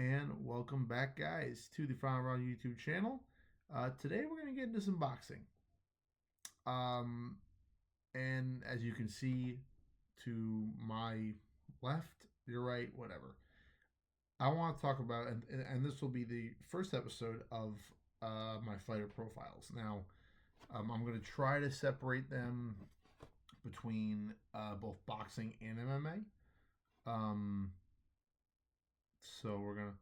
And welcome back, guys, to the Final Round YouTube channel. Today we're going to get into some boxing. Um, and as you can see to my left, your right, whatever, I want to talk about, and this will be the first episode of my fighter profiles. Now, I'm going to try to separate them between both boxing and MMA. So we're going to.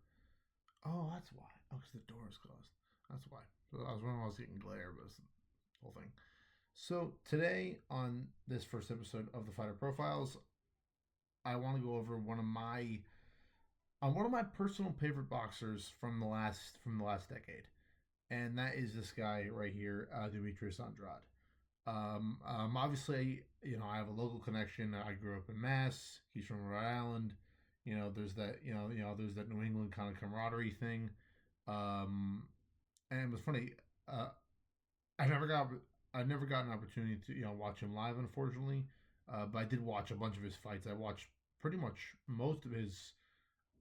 Oh, that's why. Oh, because the door is closed. That's why. So I was wondering why I was getting glare, but it's the whole thing. So today on this first episode of the Fighter Profiles, I want to go over one of my personal favorite boxers from the last decade, and that is this guy right here, Demetrius Andrade. Obviously, I have a local connection. I grew up in Mass. He's from Rhode Island. There's that, there's that New England kind of camaraderie thing. Um, and it was funny. Uh, I never got I never got an opportunity to watch him live, unfortunately. But I did watch a bunch of his fights. I watched pretty much most of his,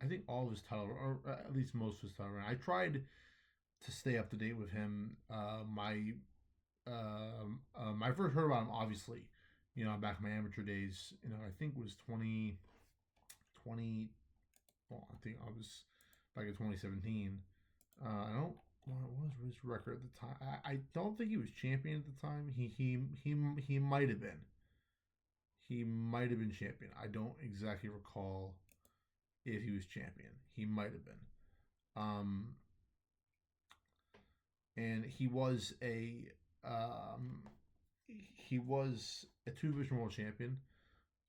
I think all of his title, or at least most of his title. I tried to stay up to date with him. I first heard about him obviously, back in my amateur days. I think it was 2020. Well, I think I was back in 2017. I don't. What was his record at the time? I don't think he was champion at the time. He might have been. He might have been champion. I don't exactly recall if he was champion. He might have been. Um, and he was a two division world champion.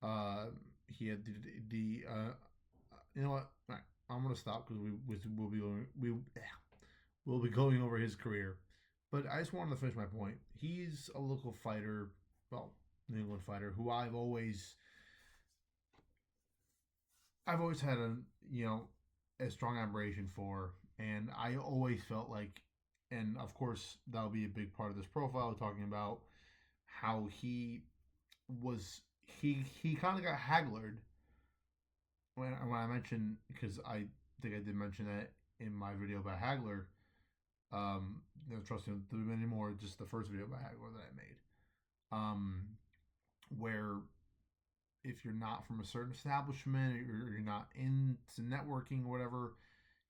Uh, he had you know what? All right, I'm gonna stop because we'll be going over his career. But I just wanted to finish my point. He's a local fighter, well, New England fighter, who I've always had a strong admiration for, and I always felt like, and of course that'll be a big part of this profile, talking about how he kind of got hagglered when I mentioned, because I think I did mention that in my video about Hagler. Trust me, there'll be many more. Just the first video about Hagler that I made, um, where if you're not from a certain establishment or you're not into networking or whatever,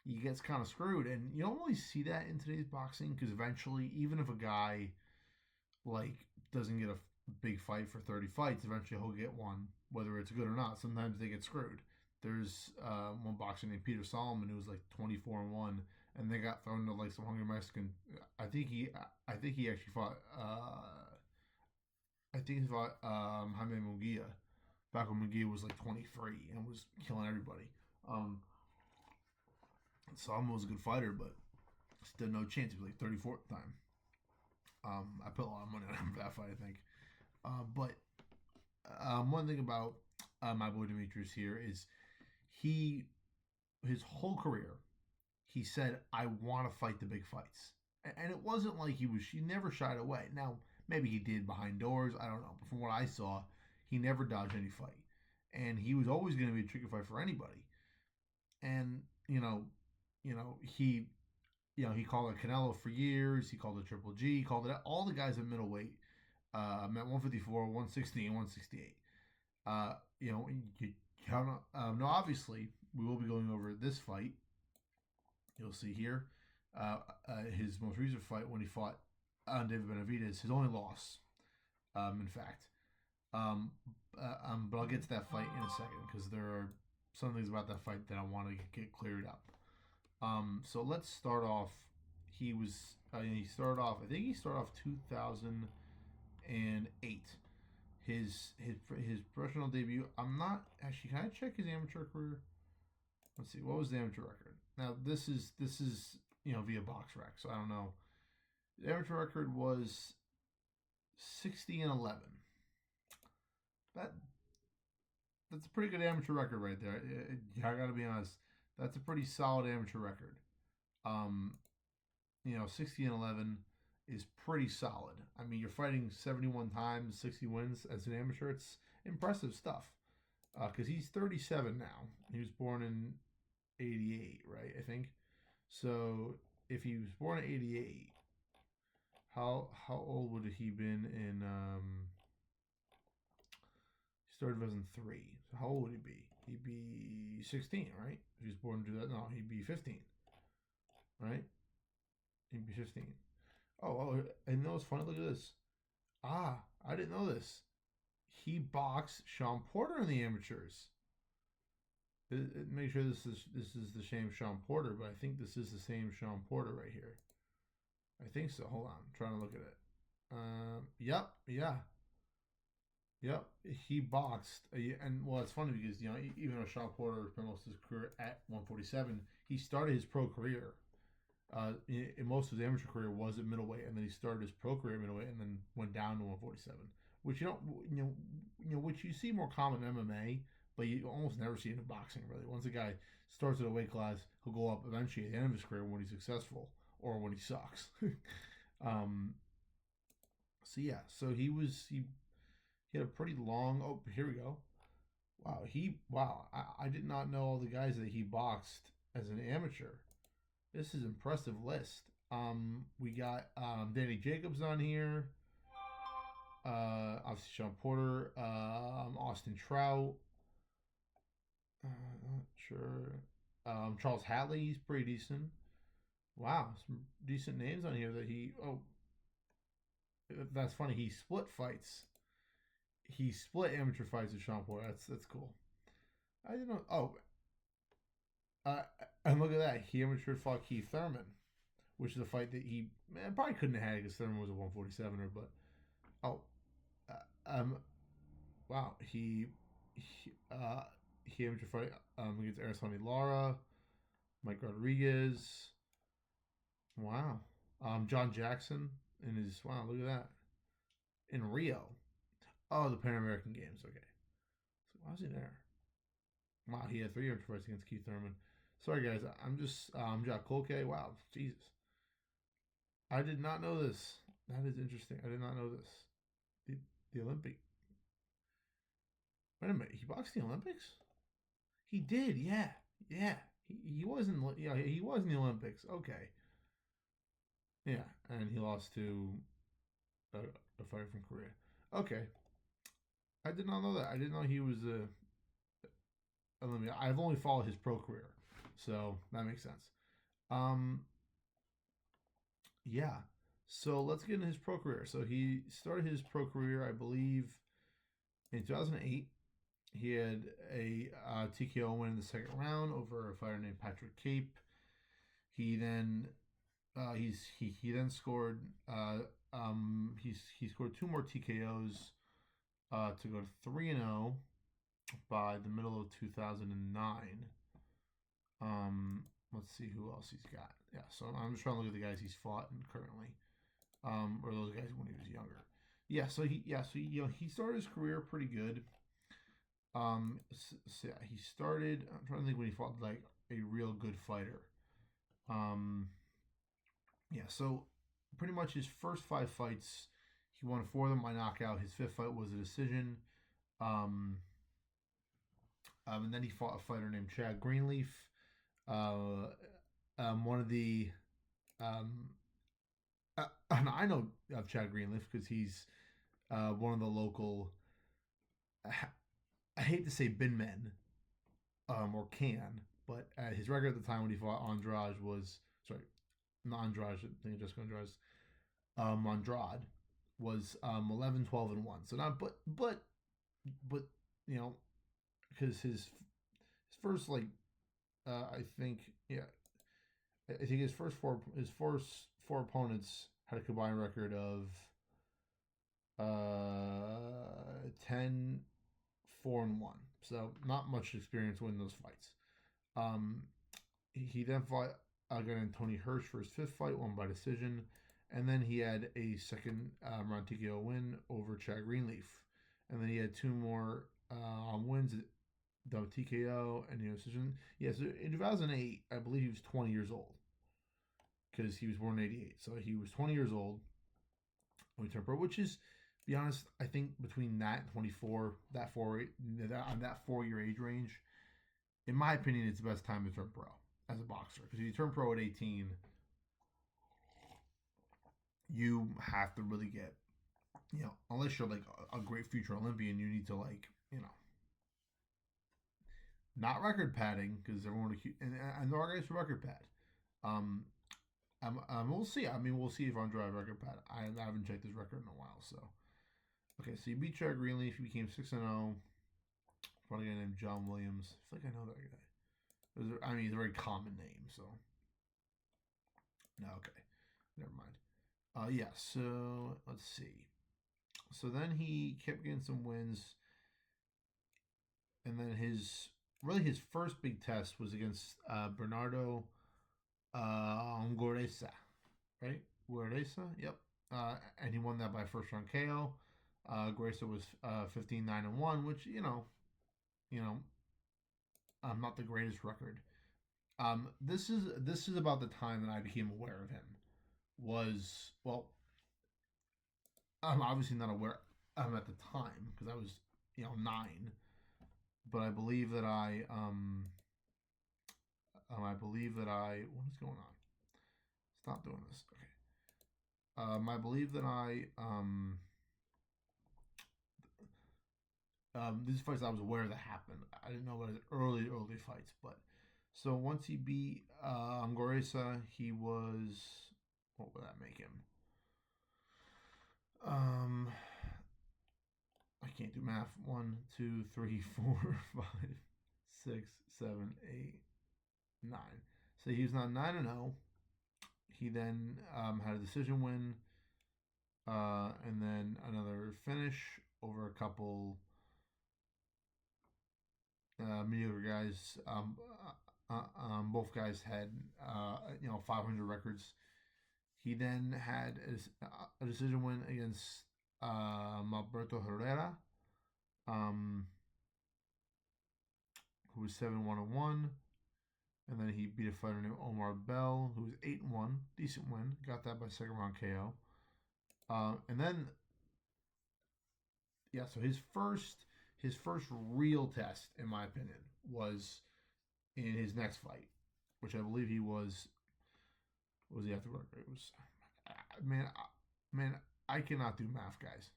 you get kind of screwed. And you don't really see that in today's boxing, because eventually, even if a guy like doesn't get a big fight for 30 fights, eventually he'll get one, whether it's good or not. Sometimes they get screwed. There's one boxer named Peter Solomon who was like 24-1, and they got thrown to like some hungry Mexican. I think he, I think he actually fought. I think he fought Jaime Munguia back when Munguia was like 23 and was killing everybody. Um, Solomon was a good fighter, but still no chance. He was like 34th time. I put a lot of money on him for that fight, I think. But one thing about my boy Demetrius here is he, his whole career, he said, "I want to fight the big fights," and it wasn't like he never shied away. Now maybe he did behind doors, I don't know, but from what I saw, he never dodged any fight, and he was always going to be a tricky fight for anybody. And he called it Canelo for years. He called it Triple G. He called it all the guys at middleweight, at 154, 160, and 168. Uh, you know, you count on, now obviously we will be going over this fight. You'll see here, his most recent fight when he fought David Benavidez, his only loss, in fact. But I'll get to that fight in a second, because there are some things about that fight that I want to get cleared up. So let's start off. He started off. I think he started off 2008. His professional debut. I'm not actually. Can I check his amateur career? Let's see. What was the amateur record? Now this is via BoxRec, so I don't know. The amateur record was 60-11. That that's a pretty good amateur record right there. I gotta be honest. That's a pretty solid amateur record. Um, 60-11 is pretty solid. I mean, you're fighting 71 times, 60 wins as an amateur. It's impressive stuff. Because he's 37 now. He was born in '88, right? I think. So if he was born in '88, how old would he been in? He started 2003. So how old would he be? He'd be 16, right? If he was born to that, no, he'd be 15, right? He'd be 15. Oh, and you know what's funny? Look at this. Ah, I didn't know this. He boxed Sean Porter in the amateurs. Make sure this is the same Sean Porter, but I think this is the same Sean Porter right here. I think so. Hold on, I'm trying to look at it. Yep, yeah, yep. He boxed, and well, it's funny because even though Sean Porter spent most of his career at 147, he started his pro career. In most of his amateur career was at middleweight, and then he started his pro career at middleweight, and then went down to 147, which which you see more common in MMA, but you almost never see it in boxing. Really, once a guy starts at a weight class, he'll go up eventually at the end of his career when he's successful or when he sucks. um, so yeah, so he had a pretty long. Oh, here we go. Wow. I did not know all the guys that he boxed as an amateur. This is an impressive list. We got Danny Jacobs on here. Obviously Sean Porter, Austin Trout. Not sure. Charles Hatley, he's pretty decent. Wow, some decent names on here that he. Oh, that's funny. He split fights. He split amateur fights with Sean Porter. That's cool. I didn't know. Oh, uh, and look at that. He amateur fought Keith Thurman, which is a fight that he probably couldn't have had because Thurman was a 147er. But oh, wow, he amateur fight against Araceli Lara, Mike Rodriguez. Wow, John Jackson in his look at that in Rio. Oh, the Pan American Games. Okay, so why was he there? Wow, he had 3 amateur fights against Keith Thurman. Sorry guys, I'm just Jack Colke. Wow, Jesus, I did not know this. That is interesting. I did not know this. The Olympic. Wait a minute, he boxed the Olympics? He did, yeah, yeah. He wasn't, yeah, he was in the Olympics. Okay, yeah, and he lost to a fighter from Korea. Okay, I did not know that. I didn't know he was a Olympic. I've only followed his pro career, so that makes sense. Um, yeah. So let's get into his pro career. So he started his pro career, I believe, in 2008. He had a TKO win in the second round over a fighter named Patrick Cape. He then he then scored he scored 2 more TKOs to go to 3-0 by the middle of 2009. Let's see who else he's got. Yeah, so I'm just trying to look at the guys he's fought currently, or those guys when he was younger. He started his career pretty good. He started. I'm trying to think when he fought like a real good fighter. So pretty much his first 5 fights, he won 4 of them by knockout. His 5th fight was a decision. And then he fought a fighter named Chad Greenleaf. One of the and I know of Chad Greenleaf because he's one of the local. I hate to say bin men, or can, but his record at the time when he fought Andrade was not Andrade. I think just Andrade. Andrade was 11, 12, and 1. So not but because his first I think his first four opponents had a combined record of 10, 4, and 1. So not much experience winning those fights. He then fought again Tony Hirsch for his 5th fight, won by decision, and then he had a second round TKO win over Chad Greenleaf, and then he had 2 more wins, the TKO and decision. Yeah, so in 2008, I believe he was 20 years old because he was born in '88, so he was 20 years old when he turned pro. Which is, to be honest, I think between that and 24, that 4-year age range in my opinion, it's the best time to turn pro as a boxer. Because if you turn pro at 18, you have to really get, unless you're like a great future Olympian, you need to like, not record padding because everyone and there are guys who record pad. Um, we'll see. I mean, we'll see if Andrade record pad. I haven't checked his record in a while. So, okay, so you beat Chad Greenleaf. You became 6-0. Probably a guy named John Williams. I feel like I know that guy. I mean, it's a very common name. So, no, okay, never mind. Yeah. So let's see. So then he kept getting some wins, and then his first big test was against Bernardo Goresa, right? Goresa, yep. And he won that by first round KO. Goresa was 15-9-1, which not the greatest record. This is about the time that I became aware of him. I'm obviously not aware at the time because I was 9, but I believe that I what is going on? Stop doing this. Okay. I believe that these fights I was aware that happened. I didn't know about his early fights, but so once he beat Goresa, he was, what would that make him? I can't do math. 1, 2, 3, 4, 5, 6, 7, 8, 9. So he was now 9-0. He then had a decision win, and then another finish over a couple mediocre guys. Both guys had 500 records. He then had a decision win against Alberto Herrera, who was 7-1-1, and then he beat a fighter named Omar Bell, who was 8-1, decent win. Got that by second round KO. And then, so his first real test, in my opinion, was in his next fight, which I believe he was. What was he after? It was, man, I cannot do math, guys.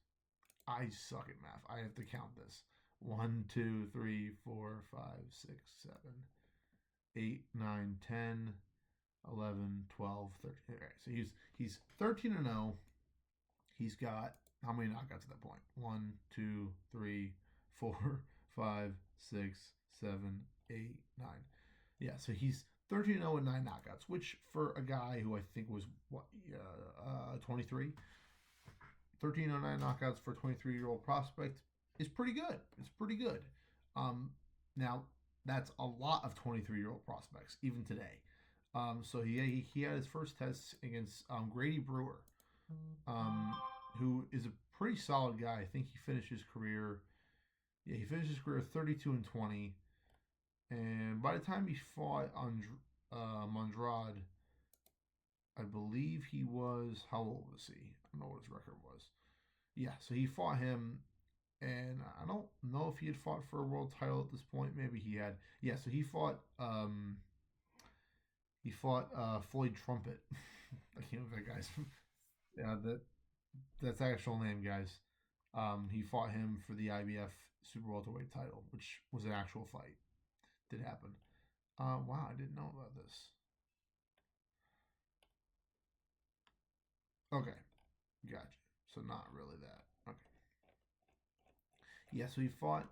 I suck at math. I have to count this. 1, 2, 3, 4, 5, 6, 7, 8, 9, 10, 11, 12, 13. Okay, so he's 13-0. He's got how many knockouts at that point? 1, 2, 3, 4, 5, 6, 7, 8, 9. Yeah, so he's 13-0 and 9 knockouts, which for a guy who I think was 23, 13-0, 9 knockouts for a 23-year-old prospect is pretty good. It's pretty good. Now that's a lot of 23-year-old prospects even today. So he had his first test against Grady Brewer, who is a pretty solid guy. I think he finished his career. Yeah, he finished his career 32-20. And by the time he fought Andrade, I believe he was, how old was he? I don't know what his record was. Yeah, so he fought him, and I don't know if he had fought for a world title at this point. Maybe he had. Yeah, so he fought Floyd Trumpet. I can't remember that guy's. Yeah, that's the actual name, guys. He fought him for the IBF Super Welterweight title, which was an actual fight. Did happen. Wow, I didn't know about this. Okay, gotcha. So not really that. Okay. Yeah, so he fought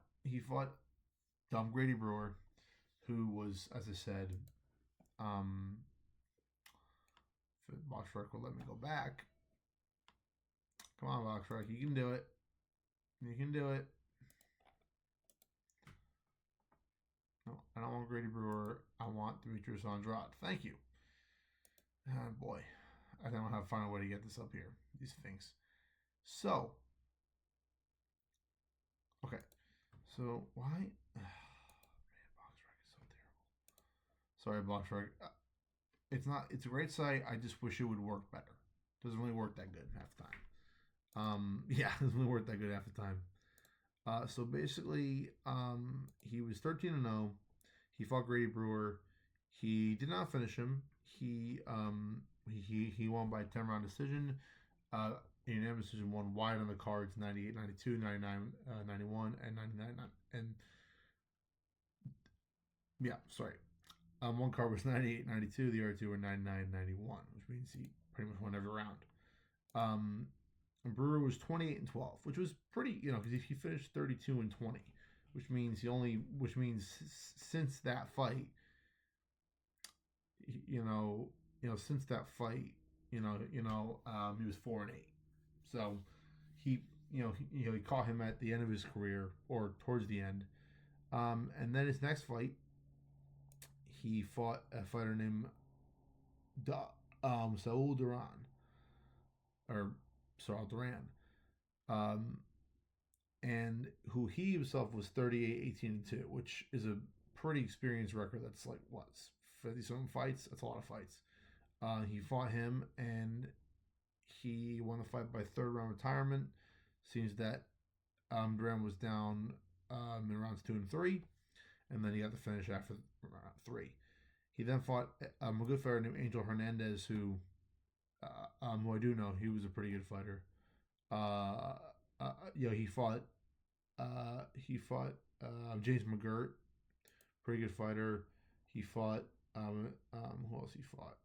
Grady Brewer, who was, as I said, if BoxRec will let me go back. Come on, BoxRec, you can do it. You can do it. No, I don't want Grady Brewer. I want Demetrius Andrade. Thank you. Oh, boy. I don't know how to find a way to get this up here. These things. So. Okay. So, why? Man, BoxRec is so terrible. Sorry, BoxRec. It's a great site. I just wish it would work better. Doesn't really work that good half the time. Yeah, doesn't really work that good half the time. So basically, he was 13-0. He fought Grady Brewer. He did not finish him. He won by 10 round decision. Uh, unanimous decision, won wide on the cards 98, 92, 99, 91, and 99. And yeah, sorry. One card was 98, 92. The other two were 99, 91, which means he pretty much won every round. Brewer was 28-12, which was pretty, because he finished 32-20, which means since that fight, since that fight, he was 4-8. So he caught him at the end of his career or towards the end. And then his next fight, he fought a fighter named Saul Duran, or Saul Duran, and who he himself was 38-18-2, which is a pretty experienced record. That's like 50-something fights. That's a lot of fights. He fought him, and he won the fight by third round retirement. Seems that Duran was down in rounds 2 and 3, and then he got the finish after round 3. He then fought a good fighter named Angel Hernandez, who I do know. He was a pretty good fighter. He fought James McGirt, pretty good fighter. He fought who else he fought?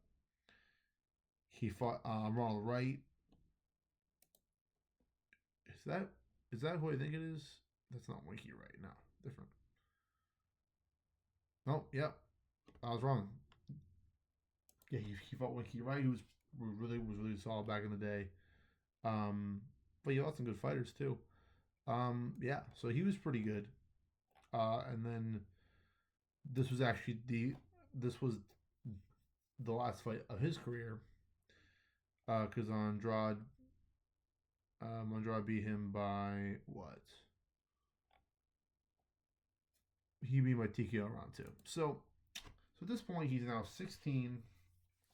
He fought Ronald Wright. Is that who I think it is? That's not Winky Wright. No, different. No, yeah, I was wrong. Yeah, he fought Winky Wright, who was really solid back in the day. But he lost some good fighters too. Yeah, so he was pretty good. And then this was the last fight of his career. Because Andrade beat him by what? He beat by TKO round 2. So at this point, he's now 16.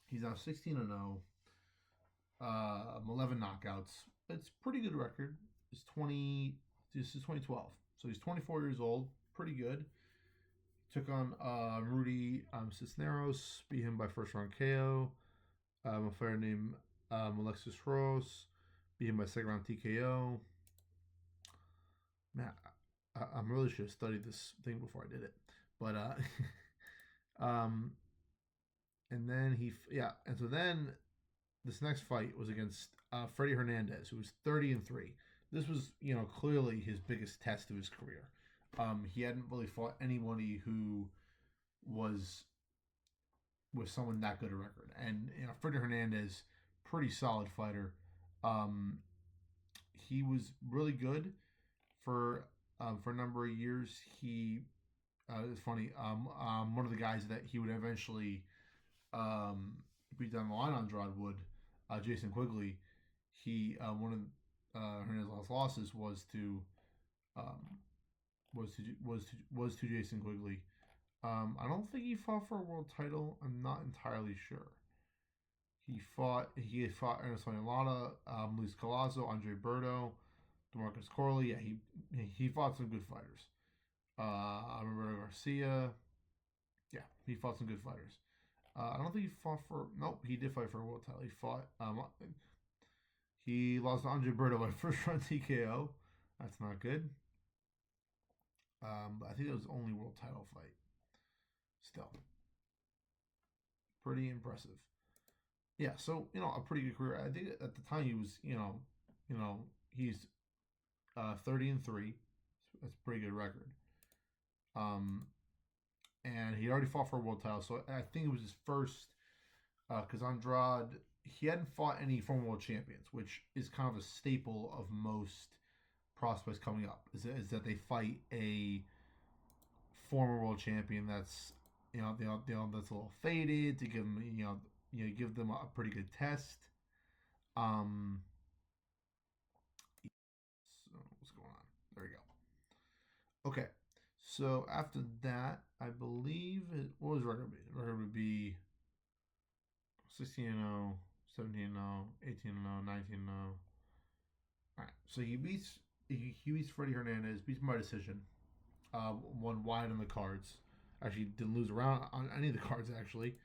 He's now 16-0. 11 knockouts. It's a pretty good record. This is 2012. So he's 24 years old. Pretty good. Took on Rudy Cisneros. Beat him by first round KO. A fighter named Alexis Ross. Beat him by second round TKO. Man, I really should have studied this thing before I did it. But and then and so then this next fight was against Freddie Hernandez, who was 30-3. This was, clearly his biggest test of his career. He hadn't really fought anybody who was someone that good a record. And Freddie Hernandez, pretty solid fighter. He was really good for a number of years. It's funny. One of the guys that he would eventually beat down the line on Andrade would, Jason Quigley. He one of Hernandez's last losses was to Jason Quigley. I don't think he fought for a world title. I'm not entirely sure. He fought Ernest Lana, Luis Colazo, Andre Berto, DeMarcus Corley. Yeah, he fought some good fighters. Roberto Garcia. Yeah, he fought some good fighters. I don't think he fought for. Nope, he did fight for a world title. He fought. He lost to Andre Berto by first round TKO. That's not good. But I think it was the only world title fight. Still, pretty impressive. Yeah, so a pretty good career. I think at the time he was, he's 30-3. That's a pretty good record. And he already fought for a world title, so I think it was his first. Because Andrade, he hadn't fought any former world champions, which is kind of a staple of most prospects coming up. Is that they fight a former world champion that's that's a little faded to give them give them a pretty good test. So what's going on? There we go. Okay, so after that, I believe what was the record be? The record would be 16-0, 17-0, 18-0, 19-0. All right, so he beats Freddie Hernandez, beats him by decision. Won wide on the cards. Actually, didn't lose a round on any of the cards. Actually,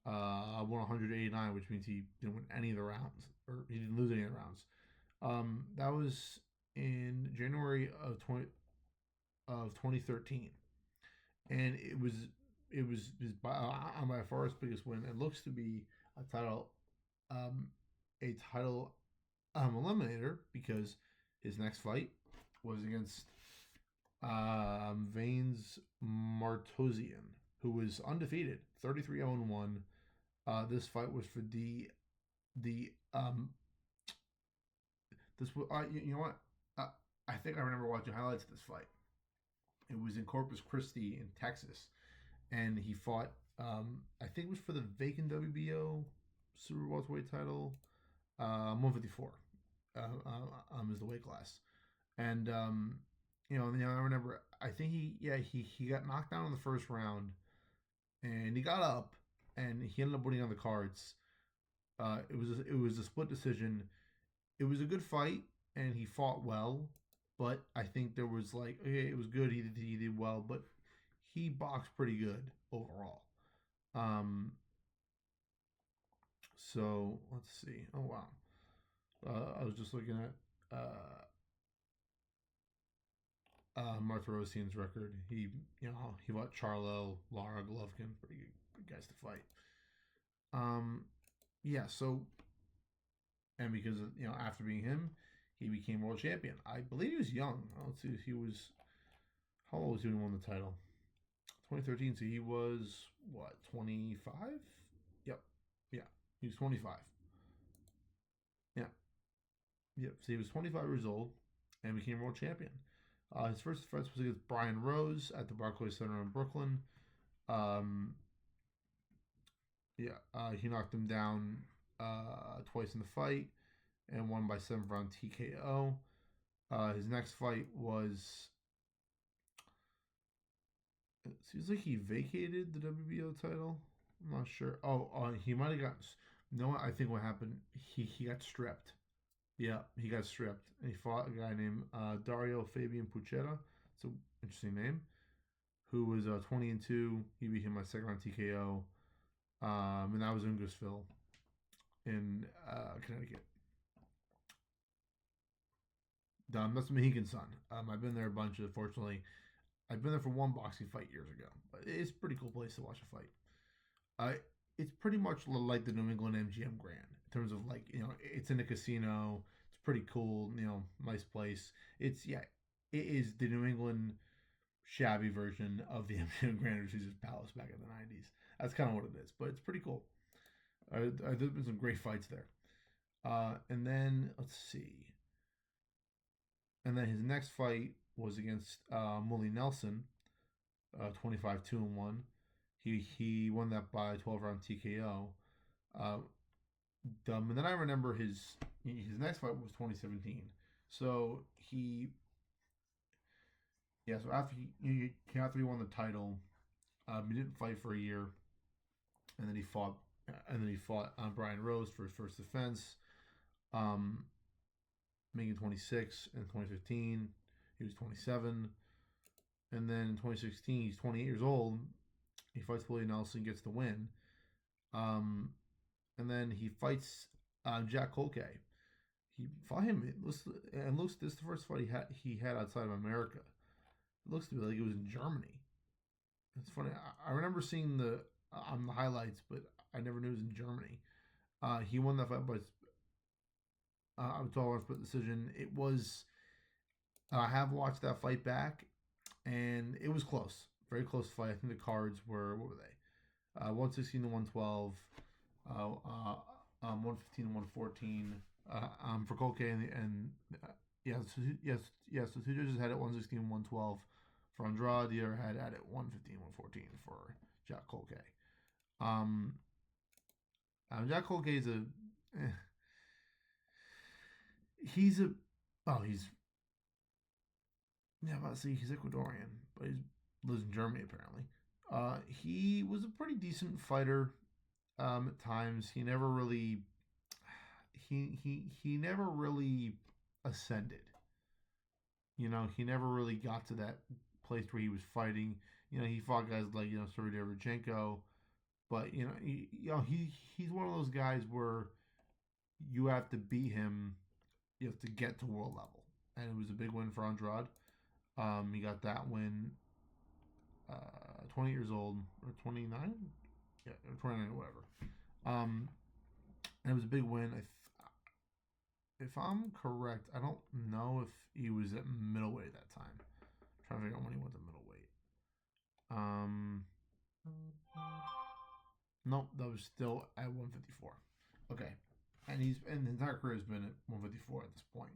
won 189, which means he didn't win any of the rounds, or he didn't lose any of the rounds. That was in January of 2013, and it was by on my far biggest win. It looks to be a title, um, a title eliminator, because his next fight was against Vanes Martosian, who was undefeated, 33-0-1. This fight was for the this was you know what, I think I remember watching highlights of this fight. It was in Corpus Christi in Texas, and he fought. I think it was for the vacant WBO super welterweight title, 154. Is the weight class, and I remember. I think he got knocked down in the first round, and he got up, and he ended up winning on the cards. It was a split decision. It was a good fight, and he fought well, but I think there was like, okay, it was good. He did well, but he boxed pretty good overall. Um, so let's see. Oh wow, I was just looking at Martirosyan's record. He fought Charlo, Lara, Golovkin, pretty good guys to fight. Um, yeah. So, and because after being him, he became world champion. I believe he was young. Let's see. He was How old was he when he won the title? 2013. So he was what, 25? Yep. Yeah. He was 25. Yeah. Yep. So he was 25 years old and became world champion. His first fight was against Brian Rose at the Barclays Center in Brooklyn. Um, yeah, he knocked him down twice in the fight and won by 7th-round TKO. His next fight was. It seems like he vacated the WBO title. I'm not sure. He might have got. No, I think what happened. He got stripped. Yeah, he got stripped, and he fought a guy named Dario Fabian Puchetta. It's an interesting name. Who was 20-2. He beat him by 2nd-round TKO. And that was in Gusville, in Connecticut. That's the Mohegan Sun. I've been there a bunch. Unfortunately, I've been there for one boxing fight years ago, but it's a pretty cool place to watch a fight. It's pretty much like the New England MGM Grand in terms of it's in a casino. It's pretty cool. Nice place. It is the New England shabby version of the MGM Grand or Caesar's Palace back in the '90s. That's kind of what it is, but it's pretty cool. There's been some great fights there. And then let's see. And then his next fight was against Mully Nelson, 25-2-1. He won that by 12-round TKO. And then I remember his next fight was 2017. So so after he won the title, he didn't fight for a year, and then he fought Brian Rose for his first defense, making 26 in 2015. He was 27, and then in 2016 he's 28 years old. He fights Willie Nelson, gets the win, and then he fights Jack Colque. He fought him. This is the first fight he had outside of America. It looks to me like it was in Germany. It's funny. I remember seeing the on the highlights, but I never knew it was in Germany. He won that fight by 12-round split decision. It was. I have watched that fight back, and it was close. Very close fight. I think the cards were, what were they? 116 to 112, 115 to 114. For Colque so two judges had it 116 112 for Andrade. The other had it 115 114 for Jack Colque. Jack Colque is he's Ecuadorian, but he lives in Germany apparently. He was a pretty decent fighter at times. He never really he never really ascended. He never really got to that place where he was fighting. He fought guys like Sergey Derevchenko, but he's one of those guys where you have to beat him, you have to get to world level, and it was a big win for Andrade. He got that win, 20 years old or 29, yeah, or 29 or whatever. Um, and it was a big win. If I'm correct, I don't know if he was at middleweight at that time. I'm trying to figure out when he went to middleweight. Um, nope, that was still at 154. Okay, and his entire career has been at 154 at this point.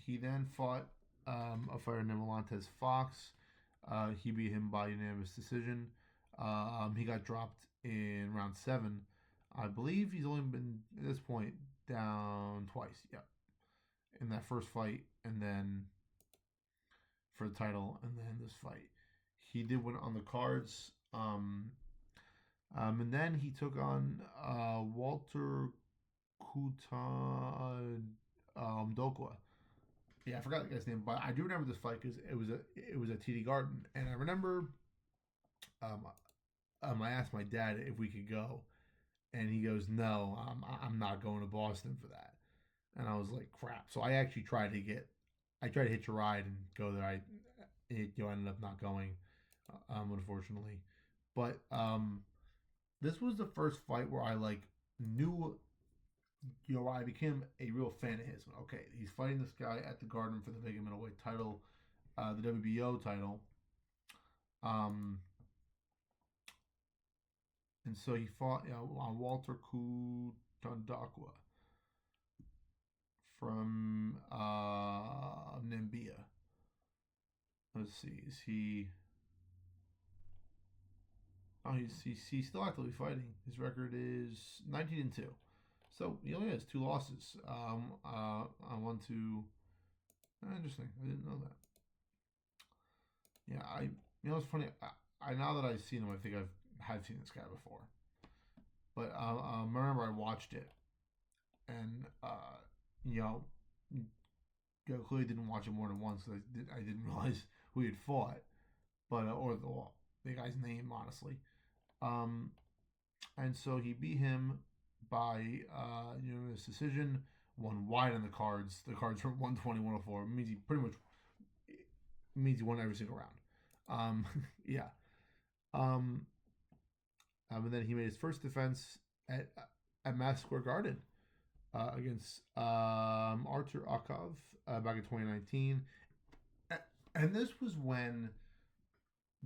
He then fought a fighter named Montez Fox. He beat him by unanimous decision. He got dropped in round 7. I believe he's only been at this point down twice. Yep, in that first fight, and then for the title, and then this fight. He did win on the cards. And then he took on Walter Dokwa. Yeah, I forgot the guy's name, but I do remember this fight because it was at TD Garden, and I remember I asked my dad if we could go, and he goes, "No, I'm not going to Boston for that." And I was like, "Crap!" So I actually tried to hitch a ride and go there. I ended up not going, unfortunately, but this was the first fight where I knew, I became a real fan of his. Okay, he's fighting this guy at the Garden for the big middleweight title, the WBO title. And so he fought on Walter Kutandakwa from Namibia. Let's see, is he? Oh, he's still actively fighting. His record is 19-2. So he only has 2 losses. I want to. Interesting. I didn't know that. Yeah, it's funny. I now that I've seen him, I think have seen this guy before. But I remember I watched it, and clearly didn't watch it more than once because I didn't realize who he had fought, but or the guy's name honestly. And so he beat him by unanimous decision, won wide on the cards. The cards were 120, 104. It means he pretty much means he won every single round. Yeah. And then he made his first defense at Madison Square Garden against Artur Akov back in 2019. And this was when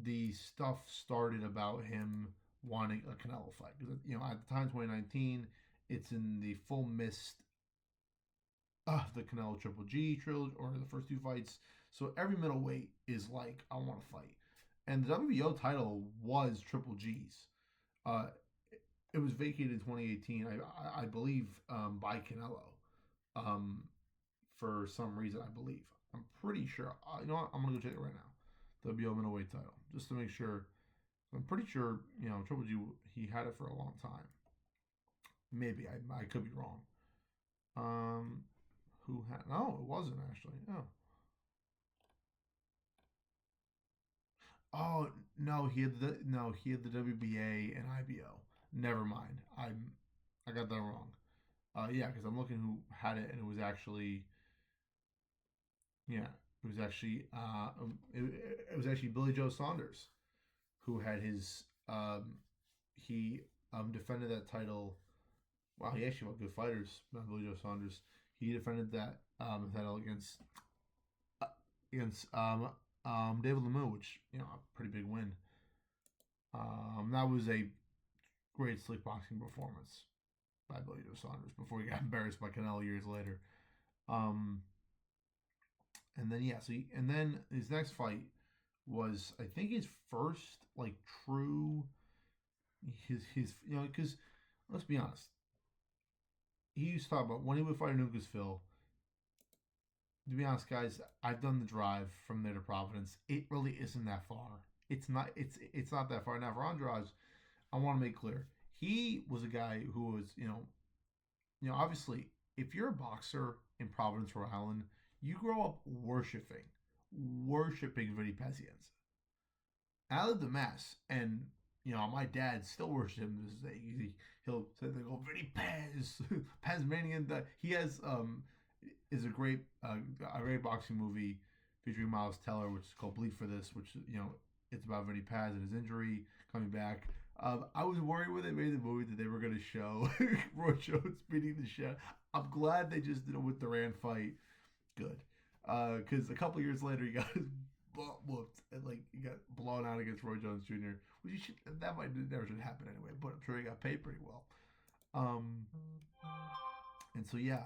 the stuff started about him wanting a Canelo fight. Because, at the time, 2019, it's in the full mist of the Canelo Triple G trilogy, or the first 2 fights. So every middleweight is like, I want to fight. And the WBO title was Triple G's. It was vacated in 2018, I believe, by Canelo, for some reason. I believe. I'm pretty sure. You know what? I'm gonna go check it right now. WBO middleweight title, just to make sure. I'm pretty sure Triple G, he had it for a long time. Maybe I could be wrong. Who had? No, it wasn't actually. Oh. Oh no, he had the WBA and IBO. Never mind. I got that wrong. Yeah, because I'm looking who had it, and it was actually it was actually Billy Joe Saunders who had his he defended that title. Wow, he actually fought good fighters. Billy Joe Saunders. He defended that title against David Lemieux, which a pretty big win. That was a great slick boxing performance by Billy Joe Saunders before he got embarrassed by Canelo years later. And then and then his next fight was, I think, his first true his because let's be honest, he used to talk about when he would fight in Lucasville. To be honest, guys, I've done the drive from there to Providence. It really isn't that far. It's not. It's not that far. Now for Andrade, I want to make clear he was a guy who was obviously, if you're a boxer in Providence, Rhode Island, you grow up worshiping Vinny Pazienza. I lived a mess, and my dad still worships him to this day. He'll say they go Vinny Paz, Pazmanian. He has is a great boxing movie featuring Miles Teller, which is called Bleed for This, which it's about Vinny Paz and his injury coming back. I was worried when they made the movie that they were going to show Roy Jones beating the shit. I'm glad they just did it with the Rand fight. Good, because a couple years later he got his butt whooped and he got blown out against Roy Jones Jr. Which that might never should happen anyway, but I'm sure he got paid pretty well. Um, and so yeah,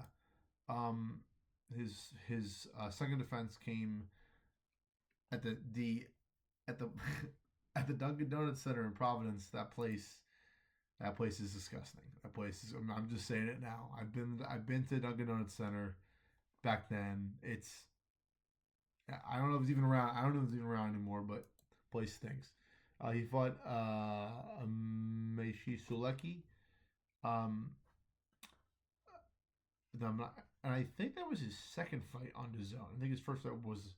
um, his second defense came at the at the at the Dunkin' Donuts Center in Providence. That place is disgusting. That place is. I'm just saying it now. I've been to Dunkin' Donuts Center back then. I don't know if it's even around. I don't know if it's even around anymore, but place stinks. He fought Meishi Sulecki. Um, and I think that was his second fight on the zone. I think his first fight was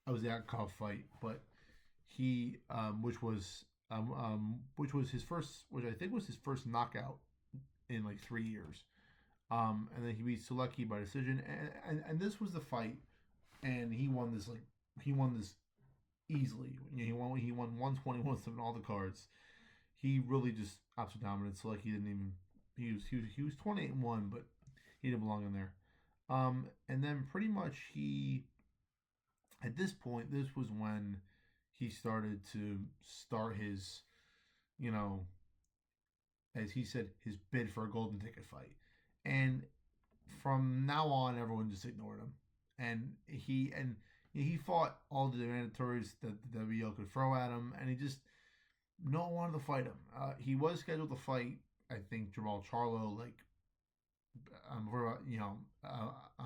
the Akov fight, but he which was his first, which I think was his first knockout in 3 years. And then he beat Sulecki by decision, and this was the fight, and he won this easily. He won 121 in all the cards. He really just absolute dominant. Sulecki didn't even he was 28-1, but he didn't belong in there. And then pretty much at this point, this was when he started to start his, you know, as he said, his bid for a golden ticket fight. And from now on, everyone just ignored him. And he fought all the mandatories that the WBO could throw at him, and he just no one wanted to fight him. He was scheduled to fight, I think, Jamal Charlo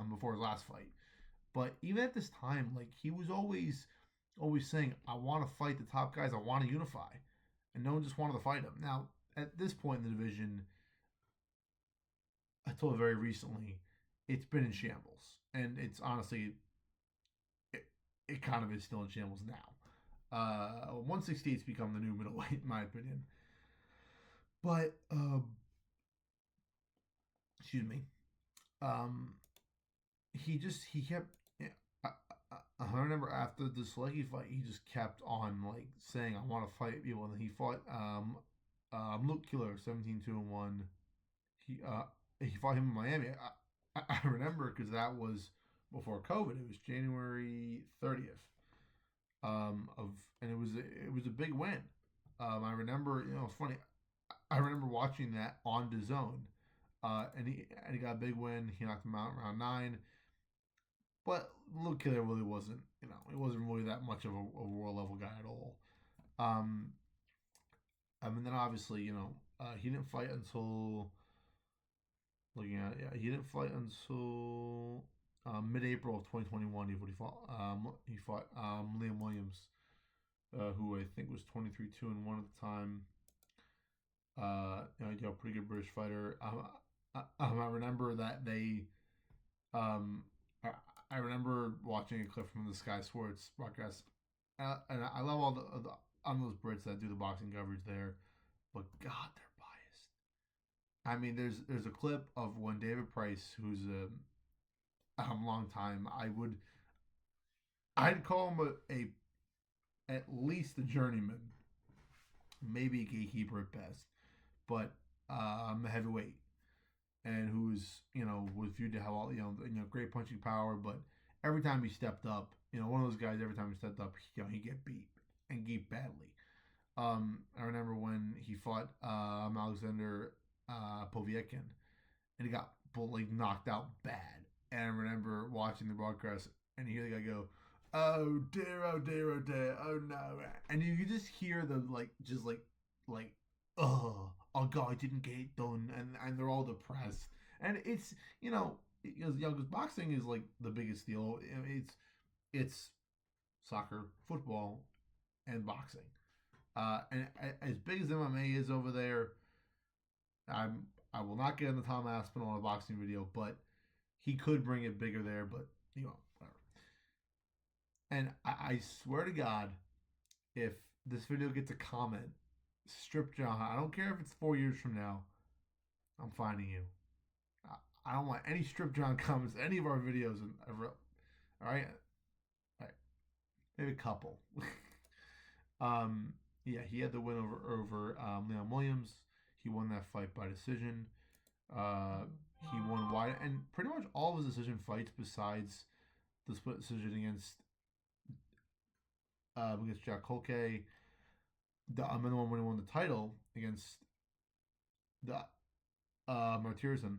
before his last fight. But even at this time, he was always saying, "I want to fight the top guys. I want to unify," and no one just wanted to fight him. Now, at this point in the division, until very recently, it's been in shambles, and it's honestly, it kind of is still in shambles now. 168's become the new middleweight, in my opinion. But excuse me. Um, he kept. I remember after the Selecki fight, he just kept on saying, "I want to fight people," and then he fought Luke Killer 17-2-1. He fought him in Miami. I remember because that was before COVID. It was January 30th. And it was a big win. I remember, it's funny. I remember watching that on the zone. And he got a big win. He knocked him out in round 9. But Luke Killer really wasn't, he wasn't really that much of a world level guy at all. And then obviously, he didn't fight until he didn't fight until mid-April of 2021. He fought Liam Williams, who I think was 23-2-1 at the time. A pretty good British fighter. I remember that they. I remember watching a clip from the Sky Sports broadcast, and I love all the those Brits that do the boxing coverage there, but God, they're biased. I mean, there's a clip of when David Price, who's a long time, I'd call him at least a journeyman, maybe a gatekeeper at best, but a heavyweight, and who's was viewed to have all great punching power, but every time he stepped up, one of those guys, every time he stepped up, he get beat and beat badly. I remember when he fought Alexander Poviekin, and he got knocked out bad. And I remember watching the broadcast, and you hear the guy go, "Oh dear, oh dear, oh dear, oh no," and you just hear them oh god, I didn't get it done, and they're all depressed, and it's because boxing is the biggest deal. It's soccer, football, and boxing. And as big as MMA is over there, I will not get into Tom Aspinall on a boxing video, but he could bring it bigger there. But whatever. And I swear to God, if this video gets a comment, Strip John. I don't care if it's 4 years from now. I'm finding you. I don't want any Strip John comments, any of our videos ever. All right, all right, maybe a couple. um, yeah, he had the win over Leon Williams. He won that fight by decision. Uh, he won wide, and pretty much all of his decision fights, besides the split decision against Jack Colque, the one when he won the title against the Martirson.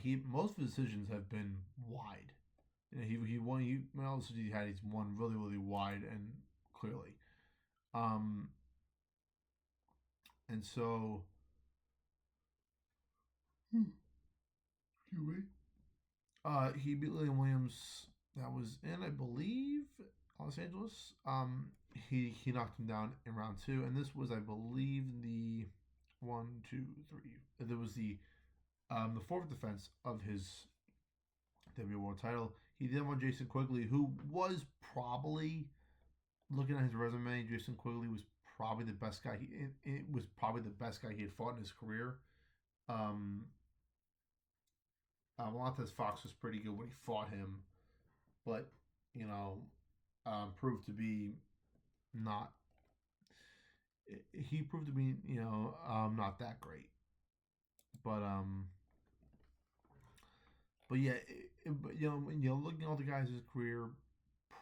He most of his decisions have been wide. You know, he won. He's won really wide and clearly. Um, and so, excuse me. He beat William Williams. That was in, I believe, Los Angeles. He knocked him down in round two, and this was, I believe, the one, two, three. There was the fourth defense of his WWE World Title. He then won Jason Quigley, who was probably, looking at his resume, Jason Quigley was probably the best guy. It was probably the best guy he had fought in his career. Montez Fox was pretty good when he fought him, but you know, proved to be not. He proved to be not that great, but yeah, when you're looking at all the guys in his career,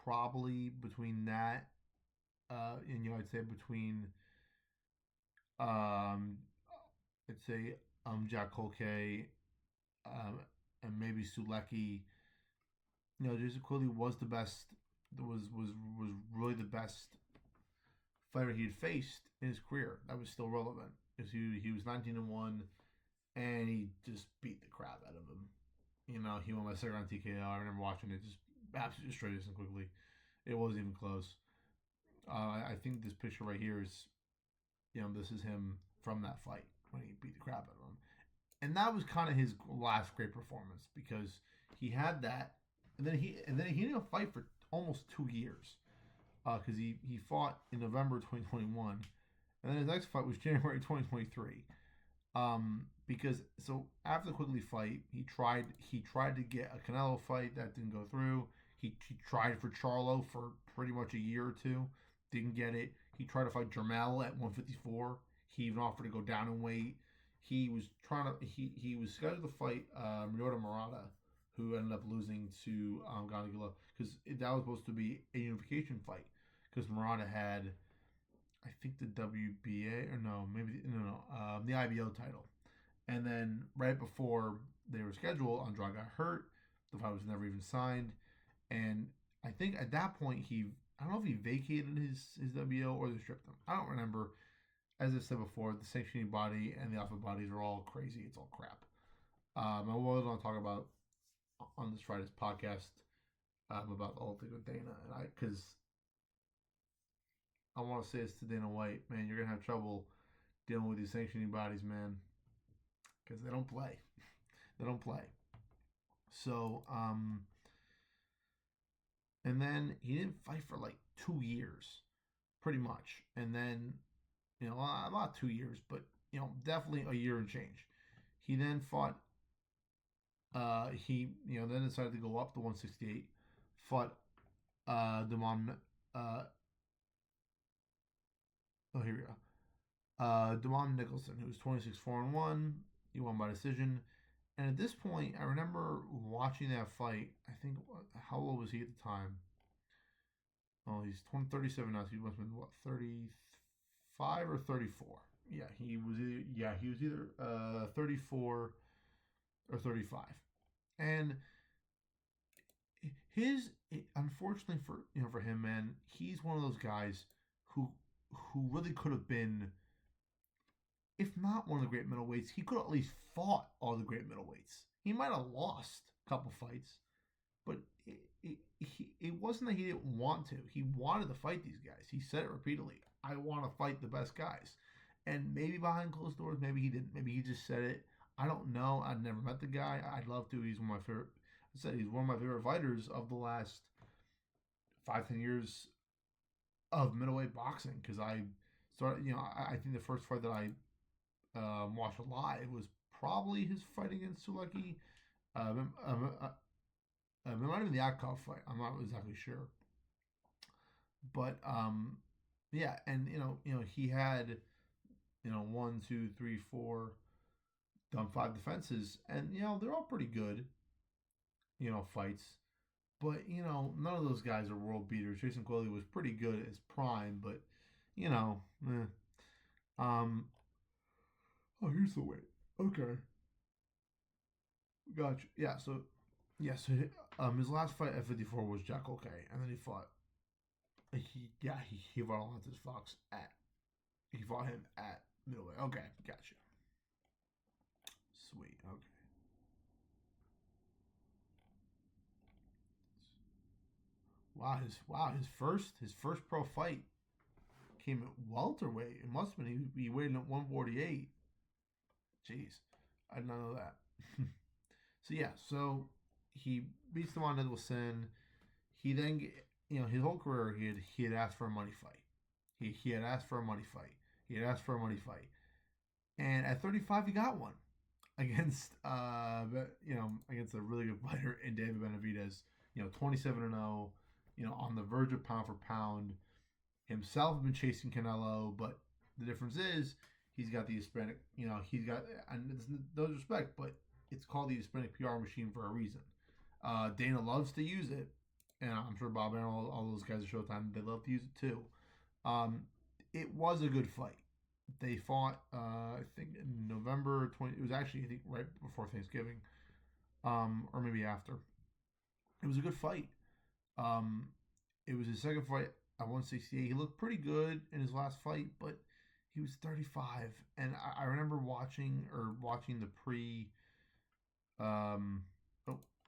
probably between that, and I'd say between, I'd say Jack Colque, and maybe Sulecki. Jason Quigley was the best. Was really the best fighter he had faced in his career. That was still relevant because he was 19-1, and he just beat the crap out of him. He won by second round TKO. I remember watching it, just absolutely destroyed Jason Quigley. It wasn't even close. I think this picture right here is, this is him from that fight when he beat the crap out of him. And that was kind of his last great performance because he had that, and then he didn't fight for almost 2 years because he fought in November 2021, and then his next fight was January 2023. Because so after the Quigley fight, he tried to get a Canelo fight that didn't go through. He tried for Charlo for pretty much a year or two, didn't get it. He tried to fight Jermell at 154. He even offered to go down in weight. He was he was scheduled to fight Ryota Murata, who ended up losing to Ganagula because that was supposed to be a unification fight because Murata had, I think, the WBA or the IBO title, and then right before they were scheduled, Andrade got hurt. The fight was never even signed, and I think at that point I don't know if he vacated his WO or they stripped him. I don't remember. As I said before, the sanctioning body and the alpha bodies are all crazy. It's all crap. I was going to talk about on this Friday's podcast about the whole thing with Dana, and because I want to say this to Dana White, man, you're gonna have trouble dealing with these sanctioning bodies, man, because they don't play. They don't play. So, and then he didn't fight for like 2 years, pretty much, and then. Not 2 years, but definitely a year and change. He then fought. He then decided to go up to 168. Fought Damon. Here we go. Damon Nicholson, who was 26-4-1. He won by decision. And at this point, I remember watching that fight. I think how old was he at the time? Oh, he's 37 now. So he must have been what 35 or 34. Yeah, he was either 34 or 35. And unfortunately for him, man, he's one of those guys who really could have been, if not one of the great middleweights, he could have at least fought all the great middleweights. He might have lost a couple fights, but it wasn't that he didn't want to. He wanted to fight these guys. He said it repeatedly. I want to fight the best guys. And maybe behind closed doors, maybe he didn't. Maybe he just said it. I don't know. I've never met the guy. I'd love to. He's one of my favorite. I said he's one of my favorite fighters of the last 5-10 years of middleweight boxing because I started. I think the first fight that I watched live was probably his fight against Suleki. It might have been the Akov fight. I'm not exactly sure, but yeah, and he had one, two, three, four, done 5 defenses, and they're all pretty good, fights. But none of those guys are world beaters. Jason Quilley was pretty good at his prime, but eh. um. Oh, here's the weight. Okay, gotcha. His last fight at 54 was Jack Okay, and then he fought. He fought Alontis Fox at. He fought him at middleweight. Okay, gotcha. Sweet. Okay. His first pro fight came at welterweight. It must have been he weighed in at 148. Jeez, I did not know that. So he beats the Devon Edwilson. He then his whole career he had asked for a money fight. He had asked for a money fight. He had asked for a money fight, and at 35 he got one against against a really good fighter in David Benavidez. 27-0. On the verge of pound for pound. Himself been chasing Canelo, but the difference is he's got the Hispanic. He's got, and it's no respect, but it's called the Hispanic PR machine for a reason. Dana loves to use it, and I'm sure Bob and all those guys at Showtime, they love to use it too. It was a good fight. They fought, I think, in November 20. It was actually, I think, right before Thanksgiving, or maybe after. It was a good fight. Um, it was his second fight at 168. He looked pretty good in his last fight, but he was 35. And I remember watching the pre. I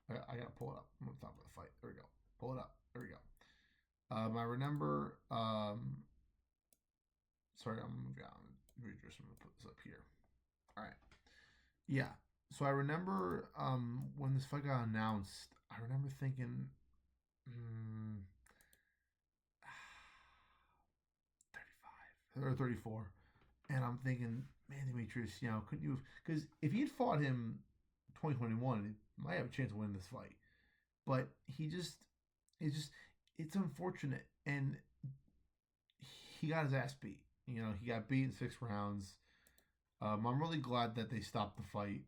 gotta pull it up. I'm on top of the fight. There we go. Pull it up. There we go. I remember. Sorry, I'm gonna move down. I'm gonna put this up here. All right. Yeah. So I remember when this fight got announced. I remember thinking, 35 or 34, and I'm thinking, man, Demetrius, couldn't you? Because if he had fought him 2021, he might have a chance to win this fight. But it's unfortunate, and he got his ass beat. He got beat in 6 rounds. I'm really glad that they stopped the fight.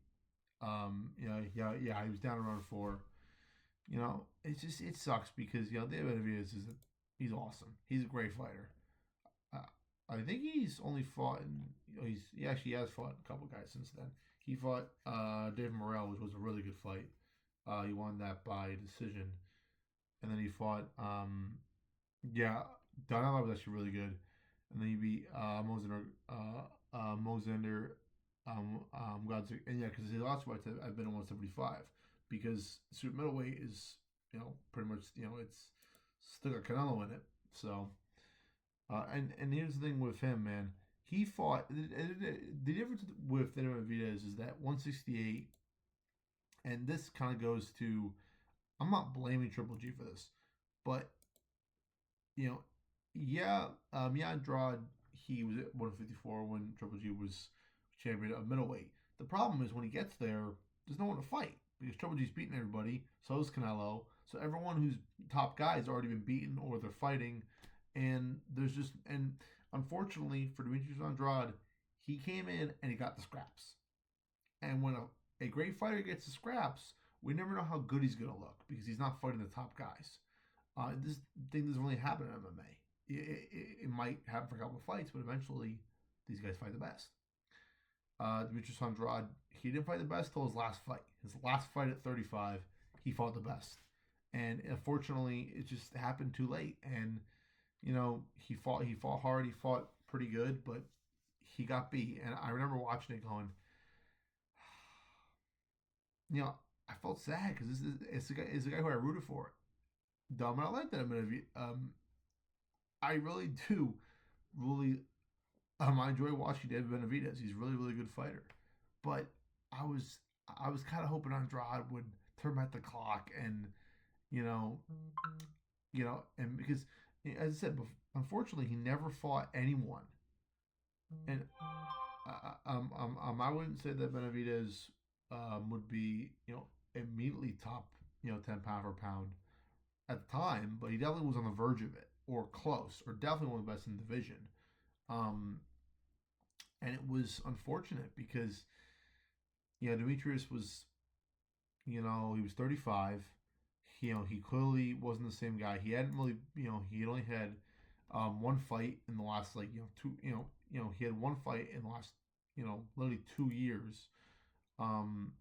He was down around 4. It sucks because David Benavidez he's awesome. He's a great fighter. I think he's only fought he actually has fought a couple guys since then. He fought David Morrell, which was a really good fight. He won that by decision, and then he fought Donella was actually really good, and then he beat Mosander Godzik, and because his last fights have been at 175 because super middleweight is pretty much it's still got Canelo in it. So and here's the thing with him, man. He fought the difference with Daniel Benavidez is that 168, and this kind of goes to I'm not blaming Triple G for this, but Andrade he was at 154 when Triple G was champion of middleweight. The problem is when he gets there, there's no one to fight because Triple G's beating everybody. So is Canelo. So everyone who's top guy has already been beaten or they're fighting, and unfortunately for Demetrius Andrade, he came in and he got the scraps. And when a great fighter gets the scraps, we never know how good he's gonna look because he's not fighting the top guys. This thing doesn't really happen in MMA. It might happen for a couple of fights, but eventually these guys fight the best. Demetrius Andrade, he didn't fight the best till his last fight. His last fight at 35, he fought the best. And unfortunately, it just happened too late. And, he fought hard, he fought pretty good, but he got beat. And I remember watching it going, I felt sad because it's the guy who I rooted for. Dumb, and I like that I really do, really I enjoy watching David Benavidez. He's a really, really good fighter. But I was kind of hoping Andrade would turn back the clock and, and because as I said, unfortunately, he never fought anyone. And I wouldn't say that Benavidez would be, immediately top, 10 pound for pound at the time, but he definitely was on the verge of it, or close, or definitely one of the best in the division. Um, and it was unfortunate because, Demetrius was, he was 35. He clearly wasn't the same guy. He hadn't really, he only had one fight in the last, like, he had one fight in the last, literally 2 years. Um,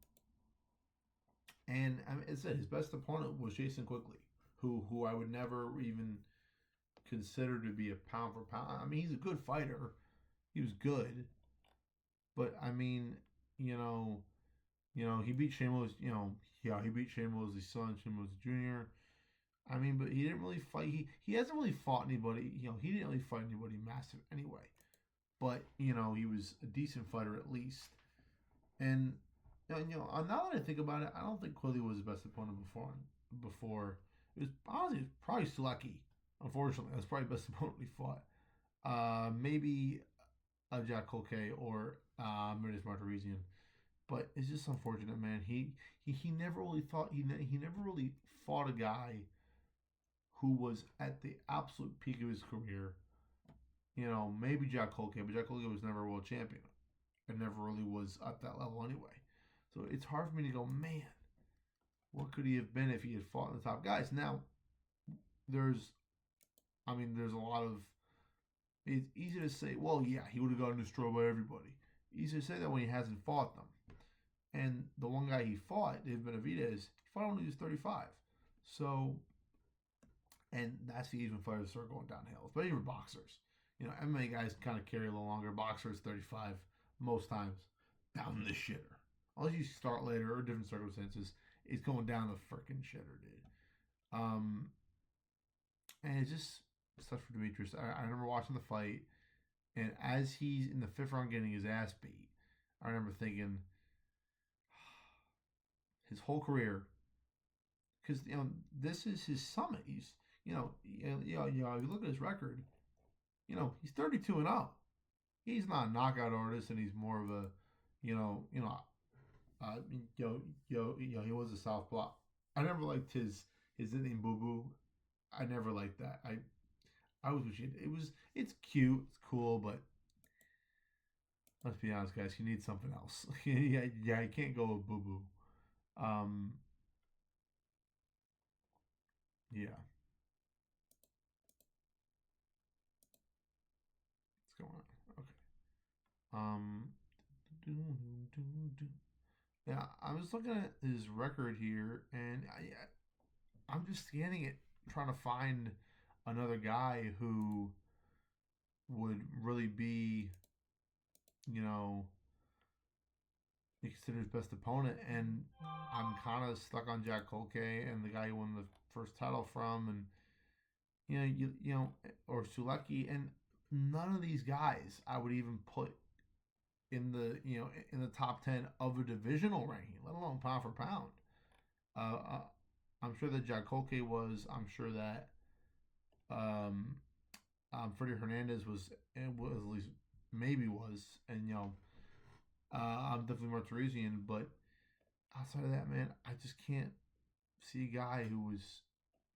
and I mean, as I said, his best opponent was Jason Quigley, who I would never even consider to be a pound for pound. I mean, he's a good fighter. He was good, but I mean, you know, he beat Shane Mosley. He beat Shane Mosley's son, Shane Mosley Jr. I mean, but he didn't really fight. He hasn't really fought anybody. He didn't really fight anybody massive anyway. But he was a decent fighter at least. And now that I think about it, I don't think Quigley was his best opponent before. It was honestly, it was probably Selecki. Unfortunately, that's probably the best opponent he fought. Maybe Jack Colque or Demetrius Martiresian. But it's just unfortunate, man. He never really thought he never really fought a guy who was at the absolute peak of his career. Maybe Jack Colque, but Jack Colque was never a world champion. It never really was at that level anyway. So it's hard for me to go, man, what could he have been if he had fought the top guys? Now, there's a lot of. It's easy to say, well, yeah, he would have gotten destroyed by everybody. Easy to say that when he hasn't fought them. And the one guy he fought, Dave Benavidez, he fought when he was 35. So, and that's the age when fighters start going downhill, especially for boxers. MMA guys kind of carry a little longer. Boxers 35 most times down the shitter. Unless you start later or different circumstances, it's going down the freaking shitter, dude. And it's just such for Demetrius. I remember watching the fight, and as he's in the fifth round getting his ass beat, I remember thinking, his whole career, because this is his summit. He's you look at his record, he's 32-0. He's not a knockout artist, and he's more of a, he was a southpaw. I never liked his nickname Boo Boo. I never liked that. I was wishing it's cute, it's cool, but let's be honest, guys, you need something else. yeah, you can't go with Boo Boo. Yeah, what's going on? Okay. Um, yeah, I'm just looking at his record here, and I'm just scanning it, trying to find another guy who would really be, you know, considered his best opponent, and I'm kind of stuck on Jack Colque and the guy who won the first title from, and or Suleki, and none of these guys I would even put in the in the top 10 of a divisional ranking, let alone pound for pound. I'm sure that Jack Colque was. I'm sure that um, Freddie Hernandez was at least maybe was, and I'm definitely Martiresian, but outside of that, man, I just can't see a guy who was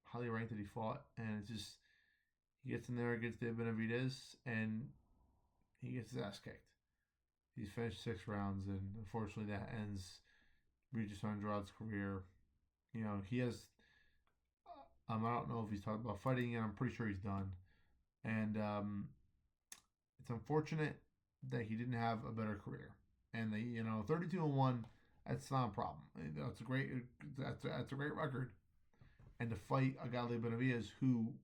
highly ranked that he fought, and it's just he gets in there against Dave Benavidez, and he gets his ass kicked. He's finished 6 rounds, and unfortunately, that ends Demetrius Andrade's career. He has. I don't know if he's talking about fighting, and I'm pretty sure he's done. And it's unfortunate that he didn't have a better career. And 32-1, that's not a problem. That's a great. That's a great record. And to fight a guy like Benavidez, who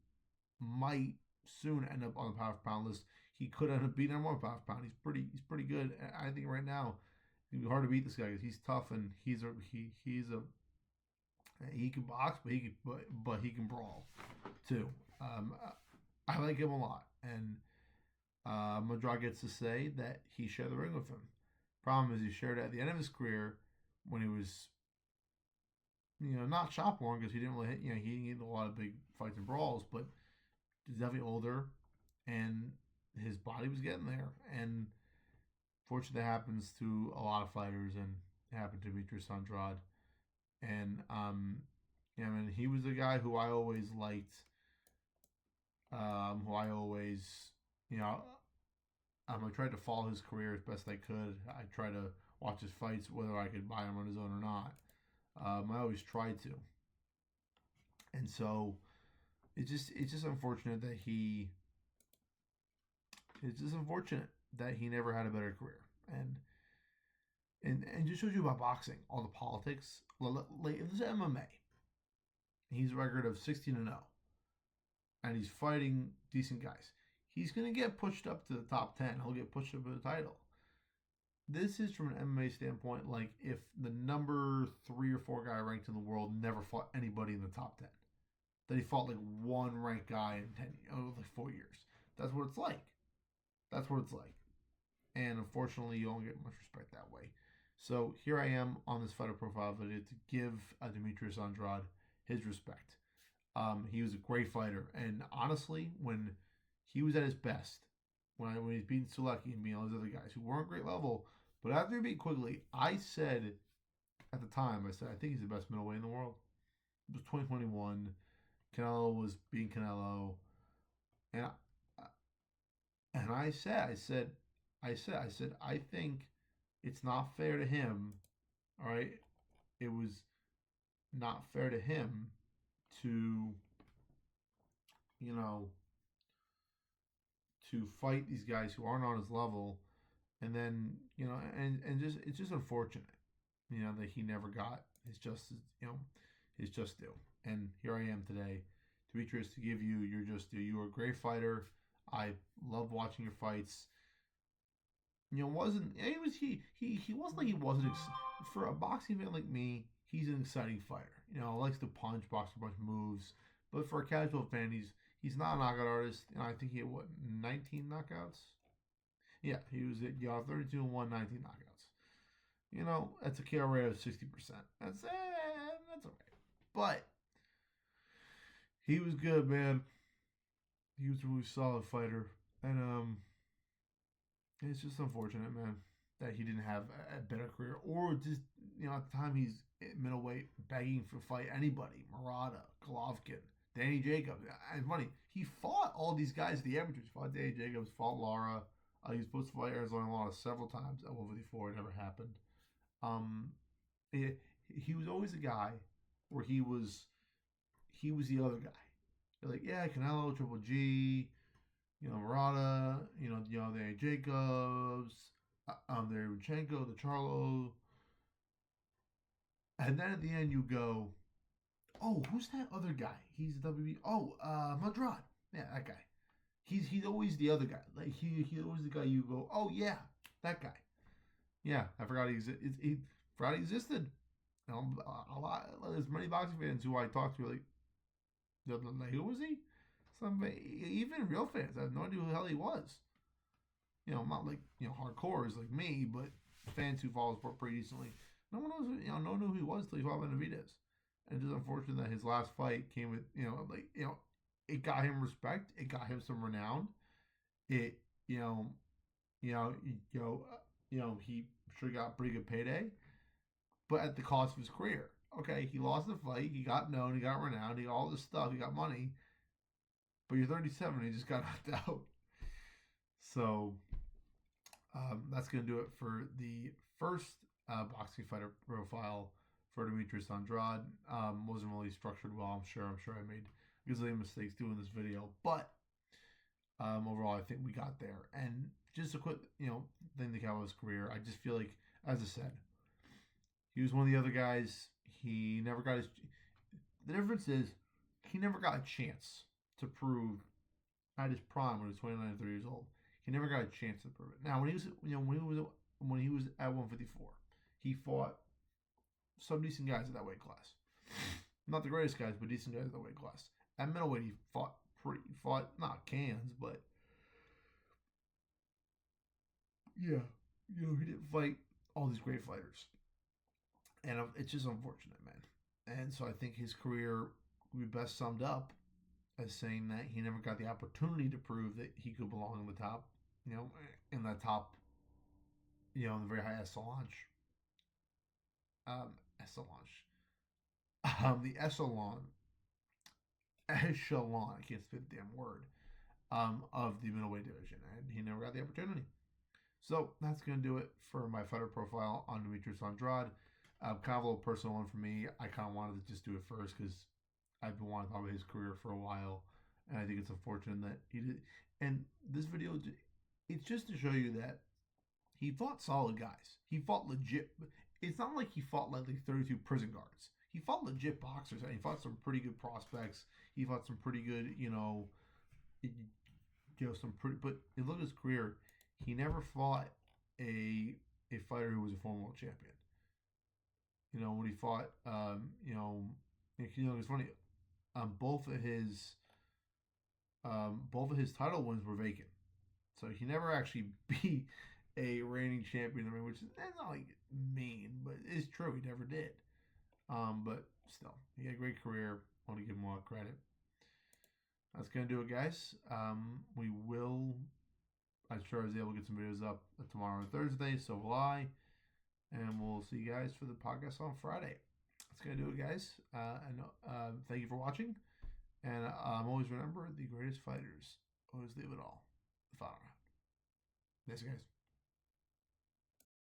might soon end up on the pound for pound list, he could end up beating him on pound for pound. He's pretty good. I think right now it'd be hard to beat this guy because he's tough and he can box, but he can brawl too. I like him a lot, and Andrade gets to say that he shared the ring with him. Problem is, he shared it at the end of his career when he was, not shop worn because he didn't really hit, he didn't get a lot of big fights and brawls, but he's definitely older. and his body was getting there. And fortunately, that happens to a lot of fighters, and it happened to Demetrius Andrade. And yeah, I mean, he was the guy who I always liked, who I always, you know, I tried to follow his career as best I could. I tried to watch his fights, whether I could buy him on his own or not. I always tried to, and so it's just unfortunate that he it's just unfortunate that he never had a better career. And just shows you about boxing, all the politics. Like if this is MMA, he's a record of 16-0, and he's fighting decent guys. He's gonna get pushed up to the top 10. He'll get pushed up to the title. This is from an MMA standpoint, like if the number 3 or 4 guy ranked in the world never fought anybody in the top 10, that he fought like one ranked guy in 10, like 4 years. That's what it's like. That's what it's like. And unfortunately, you don't get much respect that way. So here I am on this fighter profile video to give Demetrius Andrade his respect. He was a great fighter, and honestly, when he was at his best, when he's beating Sulecki and beating all those other guys who weren't great level, but after he beat Quigley, I said at the time, I think he's the best middleweight in the world. It was 2021. Canelo was beating Canelo, and I think it's not fair to him. All right, it was not fair to him to, you know, to fight these guys who aren't on his level, and then and just it's just unfortunate, that he never got his his just due. And here I am today, Demetrius, to give you your just due. You were a great fighter. I love watching your fights. Wasn't he wasn't like he wasn't for a boxing fan like me. He's an exciting fighter. Likes to punch, box a bunch of moves. But for a casual fan, he's not a knockout artist. I think he had 19 knockouts. Yeah, he was at 32-1, 19 knockouts. That's a KO rate of 60%. That's okay. But he was good, man. He was a really solid fighter, and it's just unfortunate, man, that he didn't have a better career, or just at the time he's at middleweight begging for fight anybody, Murata, Golovkin, Danny Jacobs. And funny, he fought all these guys at the amateurs. He fought Danny Jacobs, fought Lara. He was supposed to fight Arizona Lara several times at 154. It never happened. He was always a guy where he was the other guy. You're like, yeah, Canelo, Triple G, Murata, Danny Jacobs, the Ruchenko, the Charlo. And then at the end you go, oh, who's that other guy? He's WB. Oh, Andrade. Yeah, that guy. He's always the other guy. Like he's always the guy you go, oh yeah, that guy. Yeah, I forgot he forgot he existed. A lot. There's many boxing fans who I talked to like who was he? Even real fans, I have no idea who the hell he was. Not like hardcore is like me, but fans who follow sport pretty decently. No one knows. No one knew who he was till he fought Benavidez. And it's just unfortunate that his last fight came with it got him respect. It got him some renown. It he sure got a pretty good payday, but at the cost of his career. Okay, he lost the fight. He got known. He got renowned. He got all this stuff. He got money. But you're 37 and he just got knocked out. So that's going to do it for the first boxing fighter profile for Demetrius Andrade. Wasn't really structured well. I'm sure I made a gazillion mistakes doing this video, but overall I think we got there. And just a quick thing to cover his career. I just feel like, as I said, he was one of the other guys. He never got his. The difference is he never got a chance to prove at his prime when he was 29 and 30 years old. He never got a chance to prove it. Now when he was at 154, he fought some decent guys at that weight class. Not the greatest guys, but decent guys at that weight class. At middleweight, he fought not cans, but yeah, he didn't fight all these great fighters, and it's just unfortunate, man. And so I think his career would be best summed up as saying that he never got the opportunity to prove that he could belong in the top, in the top, in the very high echelon, echelon, the echelon. I can't spit the damn word. Of the middleweight division, and he never got the opportunity. So that's going to do it for my fighter profile on Demetrius Andrade. Kind of a little personal one for me. I kind of wanted to just do it first because I've been wanting to talk about his career for a while, and I think it's unfortunate that he did. And this video, it's just to show you that he fought solid guys. He fought legit. It's not like he fought like 32 prison guards. He fought legit boxers. And he fought some pretty good prospects. He fought some pretty good, some pretty. But you look at his career, he never fought a fighter who was a former world champion. When he fought, it's funny. Both of his title wins were vacant, so he never actually beat a reigning champion. I mean, which is that's not like mean, but it's true. He never did. But still, he had a great career. I want to give him a lot of credit. That's gonna do it, guys. We will. I'm sure I was able to get some videos up tomorrow and Thursday. So will I. And we'll see you guys for the podcast on Friday. That's gonna do it, guys. Thank you for watching. And always remember, the greatest fighters always leave it all the final round. Thanks, guys.